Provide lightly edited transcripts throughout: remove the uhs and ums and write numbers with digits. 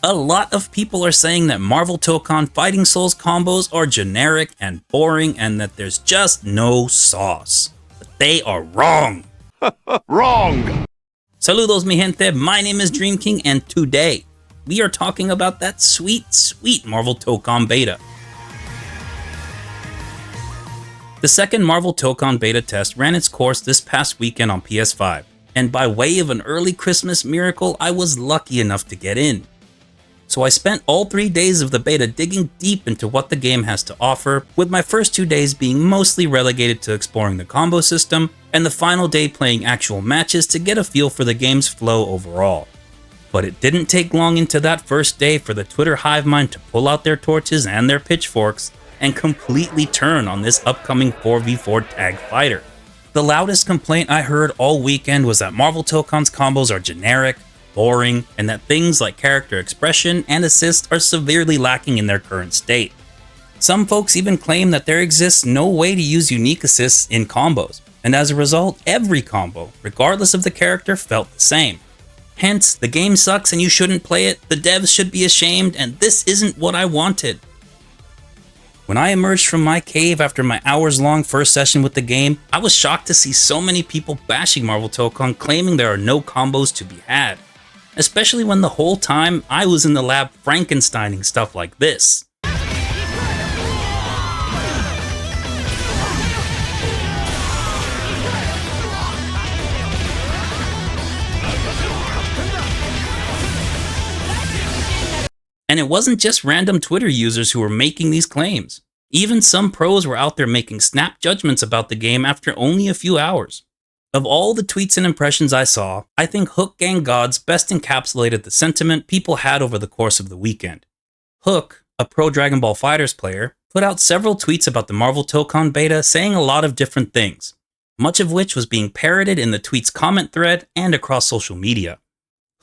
A lot of people are saying that Marvel Tokon Fighting Souls combos are generic and boring and that there's just no sauce. But they are wrong. Wrong! Saludos mi gente, my name is Dream King and today we are talking about that sweet Marvel Tokon beta. The second Marvel Tokon beta test ran its course this past weekend on PS5, and by way of an early Christmas miracle, I was lucky enough to get in. So I spent all 3 days of the beta digging deep into what the game has to offer, with my first 2 days being mostly relegated to exploring the combo system, and the final day playing actual matches to get a feel for the game's flow overall. But it didn't take long into that first day for the Twitter hive mind to pull out their torches and their pitchforks and completely turn on this upcoming 4v4 tag fighter. The loudest complaint I heard all weekend was that Marvel Tokon's combos are generic, boring, and that things like character expression and assists are severely lacking in their current state. Some folks even claim that there exists no way to use unique assists in combos, and as a result, every combo, regardless of the character, felt the same. Hence, the game sucks and you shouldn't play it, the devs should be ashamed, and this isn't what I wanted. When I emerged from my cave after my hours-long first session with the game, I was shocked to see so many people bashing Marvel Tokon, claiming there are no combos to be had. Especially when the whole time I was in the lab Frankensteining stuff like this. And it wasn't just random Twitter users who were making these claims. Even some pros were out there making snap judgments about the game after only a few hours. Of all the tweets and impressions I saw, I think Hook Gang Gods best encapsulated the sentiment people had over the course of the weekend. Hook, a pro Dragon Ball FighterZ player, put out several tweets about the Marvel Tokon beta saying a lot of different things, much of which was being parroted in the tweet's comment thread and across social media.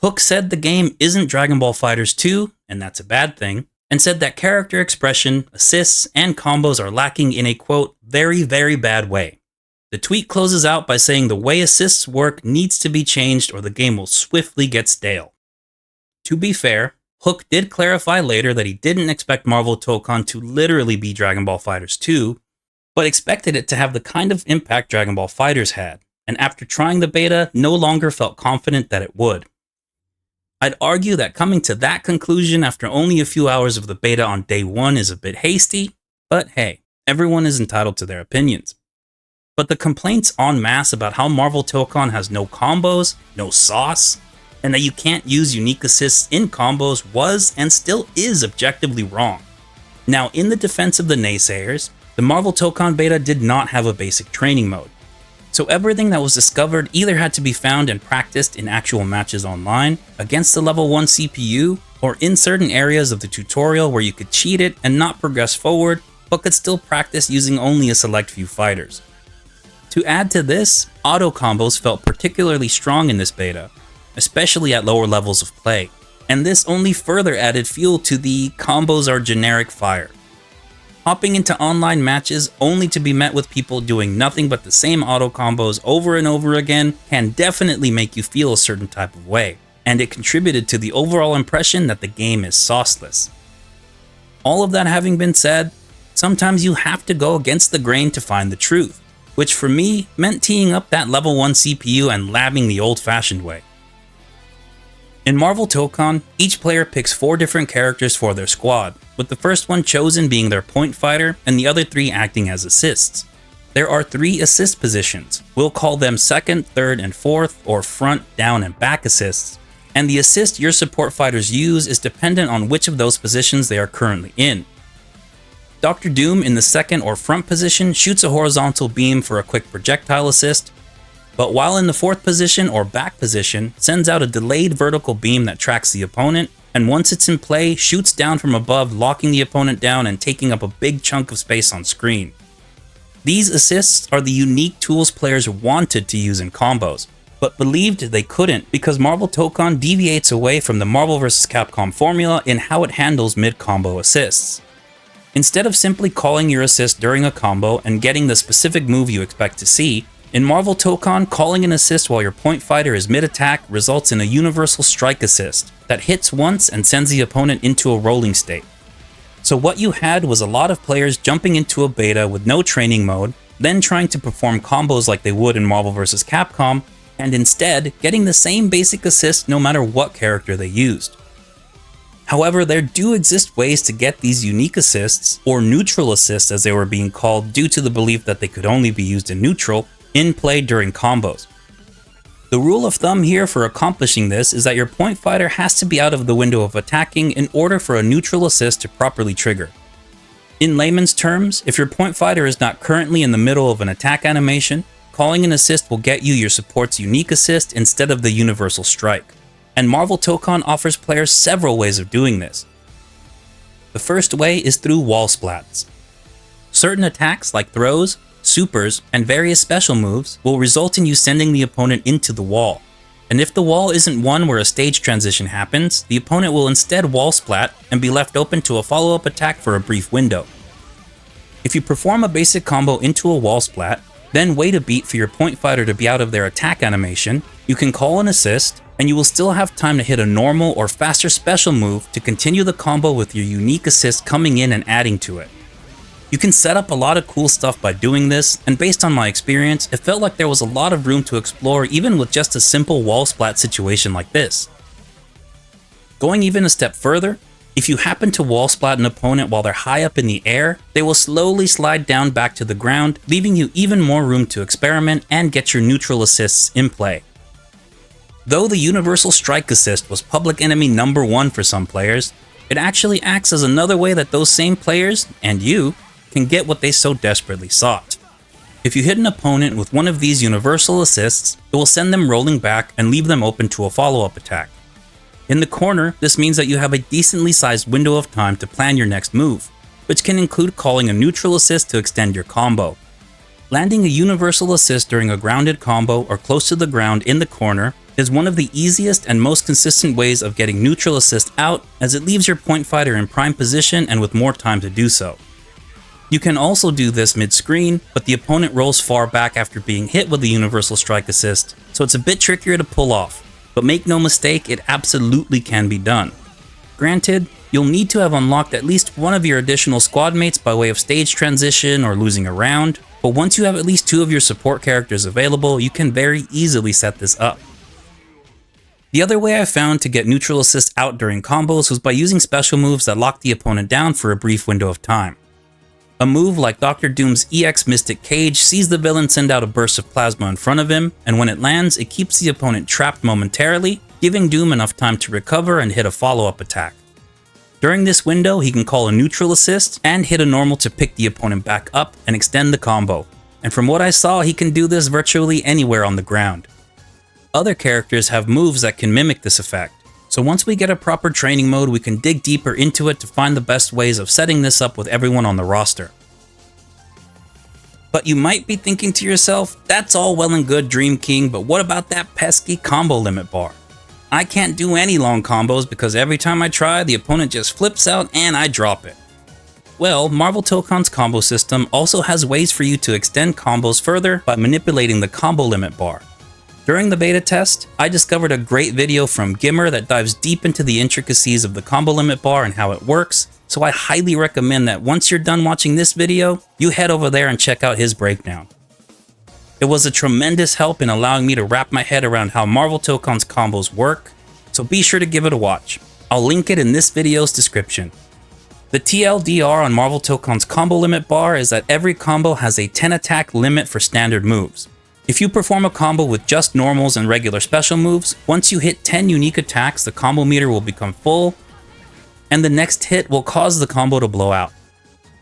Hook said the game isn't Dragon Ball FighterZ 2, and that's a bad thing, and said that character expression, assists, and combos are lacking in a quote, very bad way. The tweet closes out by saying the way assists work needs to be changed or the game will swiftly get stale. To be fair, Hook did clarify later that he didn't expect Marvel Tokon to literally be Dragon Ball FighterZ 2, but expected it to have the kind of impact Dragon Ball FighterZ had, and after trying the beta, no longer felt confident that it would. I'd argue that coming to that conclusion after only a few hours of the beta on day 1 is a bit hasty, but hey, everyone is entitled to their opinions. But the complaints en masse about how Marvel Tokon has no combos, no sauce, and that you can't use unique assists in combos was and still is objectively wrong. Now, in the defense of the naysayers, the Marvel Tokon beta did not have a basic training mode. So everything that was discovered either had to be found and practiced in actual matches online, against the level 1 CPU, or in certain areas of the tutorial where you could cheat it and not progress forward, but could still practice using only a select few fighters. To add to this, auto combos felt particularly strong in this beta, especially at lower levels of play, and this only further added fuel to the combos are generic fire. Hopping into online matches only to be met with people doing nothing but the same auto combos over and over again can definitely make you feel a certain type of way, and it contributed to the overall impression that the game is sauceless. All of that having been said, sometimes you have to go against the grain to find the truth, which for me meant teeing up that level 1 CPU and labbing the old-fashioned way. In Marvel Tokon, each player picks 4 different characters for their squad, with the first one chosen being their point fighter and the other 3 acting as assists. There are 3 assist positions, we'll call them second, third, and fourth, or front, down, and back assists, and the assist your support fighters use is dependent on which of those positions they are currently in. Dr. Doom in the second or front position shoots a horizontal beam for a quick projectile assist, but while in the fourth position or back position, sends out a delayed vertical beam that tracks the opponent, and once it's in play, shoots down from above, locking the opponent down and taking up a big chunk of space on screen. These assists are the unique tools players wanted to use in combos, but believed they couldn't because Marvel Tokon deviates away from the Marvel vs. Capcom formula in how it handles mid-combo assists. Instead of simply calling your assist during a combo and getting the specific move you expect to see, In Marvel Tokon, calling an assist while your point fighter is mid-attack results in a universal strike assist that hits once and sends the opponent into a rolling state. So what you had was a lot of players jumping into a beta with no training mode, then trying to perform combos like they would in Marvel vs. Capcom, and instead getting the same basic assist no matter what character they used. However, there do exist ways to get these unique assists, or neutral assists as they were being called due to the belief that they could only be used in neutral, in play during combos. The rule of thumb here for accomplishing this is that your point fighter has to be out of the window of attacking in order for a neutral assist to properly trigger. In layman's terms, if your point fighter is not currently in the middle of an attack animation, calling an assist will get you your support's unique assist instead of the universal strike. And Marvel Tokon offers players several ways of doing this. The first way is through wall splats. Certain attacks like throws, supers, and various special moves will result in you sending the opponent into the wall. And if the wall isn't one where a stage transition happens, the opponent will instead wall splat and be left open to a follow-up attack for a brief window. If you perform a basic combo into a wall splat, then wait a beat for your point fighter to be out of their attack animation, you can call an assist, and you will still have time to hit a normal or faster special move to continue the combo with your unique assist coming in and adding to it. You can set up a lot of cool stuff by doing this, and based on my experience, it felt like there was a lot of room to explore even with just a simple wall splat situation like this. Going even a step further, if you happen to wall splat an opponent while they're high up in the air, they will slowly slide down back to the ground, leaving you even more room to experiment and get your neutral assists in play. Though the universal strike assist was public enemy number 1 for some players, it actually acts as another way that those same players, and you, can get what they so desperately sought. If you hit an opponent with one of these universal assists, it will send them rolling back and leave them open to a follow-up attack. In the corner, this means that you have a decently sized window of time to plan your next move, which can include calling a neutral assist to extend your combo. Landing a universal assist during a grounded combo or close to the ground in the corner is one of the easiest and most consistent ways of getting neutral assist out, as it leaves your point fighter in prime position and with more time to do so. You can also do this mid-screen, but the opponent rolls far back after being hit with the universal strike assist, so it's a bit trickier to pull off, but make no mistake, it absolutely can be done. Granted, you'll need to have unlocked at least one of your additional squad mates by way of stage transition or losing a round, but once you have at least 2 of your support characters available, you can very easily set this up. The other way I found to get neutral assist out during combos was by using special moves that lock the opponent down for a brief window of time. A move like Dr. Doom's EX Mystic Cage sees the villain send out a burst of plasma in front of him, and when it lands, it keeps the opponent trapped momentarily, giving Doom enough time to recover and hit a follow-up attack. During this window, he can call a neutral assist and hit a normal to pick the opponent back up and extend the combo, and from what I saw, he can do this virtually anywhere on the ground. Other characters have moves that can mimic this effect, so once we get a proper training mode, we can dig deeper into it to find the best ways of setting this up with everyone on the roster. But you might be thinking to yourself, that's all well and good, Dream King, but what about that pesky combo limit bar? I can't do any long combos because every time I try, the opponent just flips out and I drop it. Well, Marvel Tokon's combo system also has ways for you to extend combos further by manipulating the combo limit bar. During the beta test, I discovered a great video from Gimmer that dives deep into the intricacies of the combo limit bar and how it works, so I highly recommend that once you're done watching this video, you head over there and check out his breakdown. It was a tremendous help in allowing me to wrap my head around how Marvel Tokon's combos work, so be sure to give it a watch. I'll link it in this video's description. The TLDR on Marvel Tokon's combo limit bar is that every combo has a 10 attack limit for standard moves. If you perform a combo with just normals and regular special moves, once you hit 10 unique attacks, the combo meter will become full, and the next hit will cause the combo to blow out.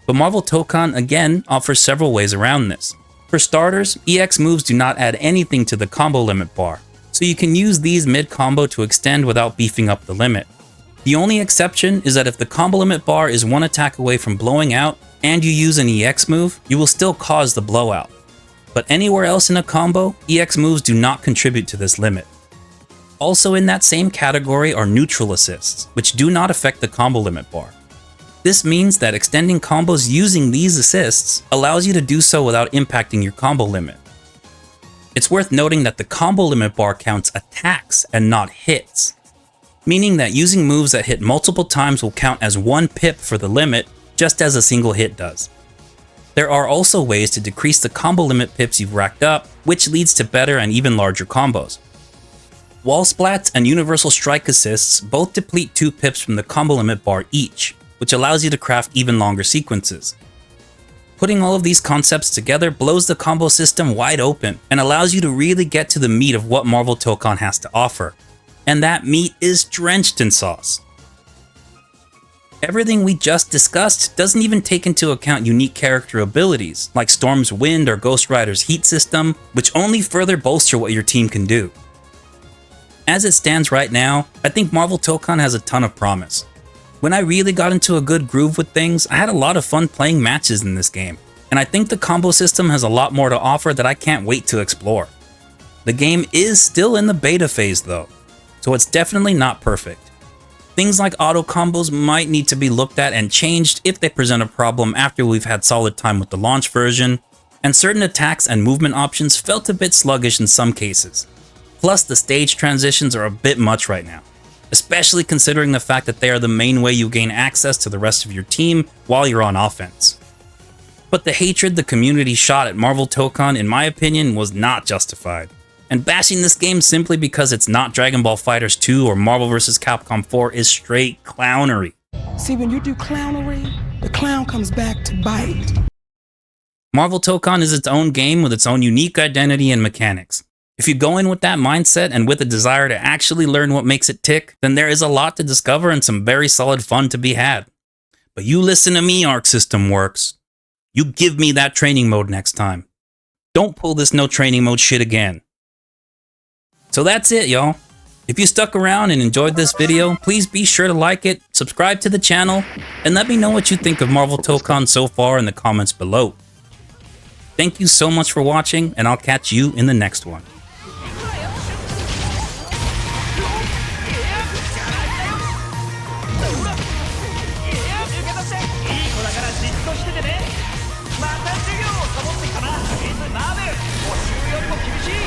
But Marvel Tokon again offers several ways around this. For starters, EX moves do not add anything to the combo limit bar, so you can use these mid-combo to extend without beefing up the limit. The only exception is that if the combo limit bar is one attack away from blowing out, and you use an EX move, you will still cause the blowout. But anywhere else in a combo, EX moves do not contribute to this limit. Also in that same category are neutral assists, which do not affect the combo limit bar. This means that extending combos using these assists allows you to do so without impacting your combo limit. It's worth noting that the combo limit bar counts attacks and not hits, meaning that using moves that hit multiple times will count as one pip for the limit, just as a single hit does. There are also ways to decrease the combo limit pips you've racked up, which leads to better and even larger combos. Wall splats and universal strike assists both deplete 2 pips from the combo limit bar each, which allows you to craft even longer sequences. Putting all of these concepts together blows the combo system wide open and allows you to really get to the meat of what Marvel Tokon has to offer. And that meat is drenched in sauce. Everything we just discussed doesn't even take into account unique character abilities, like Storm's Wind or Ghost Rider's Heat system, which only further bolster what your team can do. As it stands right now, I think Marvel Tokon has a ton of promise. When I really got into a good groove with things, I had a lot of fun playing matches in this game, and I think the combo system has a lot more to offer that I can't wait to explore. The game is still in the beta phase though, so it's definitely not perfect. Things like auto combos might need to be looked at and changed if they present a problem after we've had solid time with the launch version, and certain attacks and movement options felt a bit sluggish in some cases. Plus, the stage transitions are a bit much right now, especially considering the fact that they are the main way you gain access to the rest of your team while you're on offense. But the hatred the community shot at Marvel Tokon, in my opinion, was not justified. And bashing this game simply because it's not Dragon Ball FighterZ 2 or Marvel vs. Capcom 4 is straight clownery. See, when you do clownery, the clown comes back to bite. Marvel Tokon is its own game with its own unique identity and mechanics. If you go in with that mindset and with a desire to actually learn what makes it tick, then there is a lot to discover and some very solid fun to be had. But you listen to me, Arc System Works. You give me that training mode next time. Don't pull this no training mode shit again. So that's it, y'all. If you stuck around and enjoyed this video, please be sure to like it, subscribe to the channel, and let me know what you think of Marvel Tokon so far in the comments below. Thank you so much for watching, and I'll catch you in the next one. Marvel 特急よりも厳しい